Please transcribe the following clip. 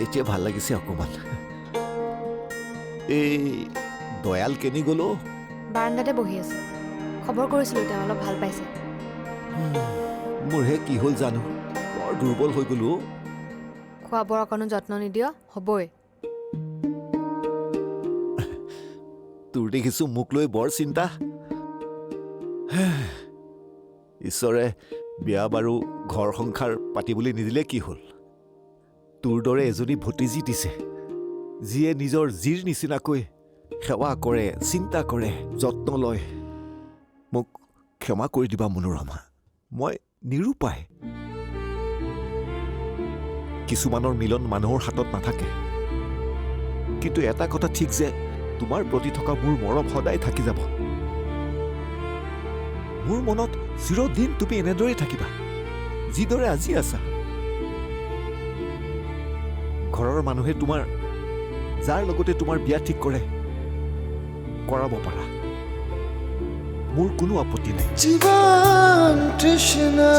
এতিয়া ভাল লাগিছে অকণমান। এই দয়াল কেনি গ'ল? বাৰাণ্ডাতে বহি আছে। খবৰ কৰিছিলোঁ, তেওঁ অলপ ভাল পাইছে। মোৰহে কি হ'ল জানো, বৰ দুৰ্বল হৈ গ'লো। খোৱা বোৱাৰ অকণো যত্ন নিদিয়, হ'বই। তোৰ দেখিছোঁ মোক লৈ বৰ চিন্তা। ঈশ্বৰে বিয়া বাৰু ঘৰ সংসাৰ পাতিবলৈ নিদিলে কি হ'ল? তোৰ দৰে এজনী ভতিজী দিছে, যিয়ে নিজৰ জীৰ নিচিনাকৈ সেৱা কৰে, চিন্তা কৰে, যত্ন লয়। মোক ক্ষমা কৰি দিবা মনোৰমা, মই নিৰুপায়। কিছুমানৰ মিলন মানুহৰ হাতত নাথাকে, কিন্তু এটা কথা ঠিক যে তোমাৰ প্ৰতি থকা মোৰ মৰম সদায় থাকি যাব। মোৰ মনত চিৰদিন তুমি এনেদৰেই থাকিবা, যিদৰে আজি আছা। ঘৰৰ মানুহে যাৰ লগতে তোমাৰ বিয়া ঠিক কৰে, কৰাব পাৰা, মোৰ কোনো আপত্তি নাই। জীবন তৃষ্ণা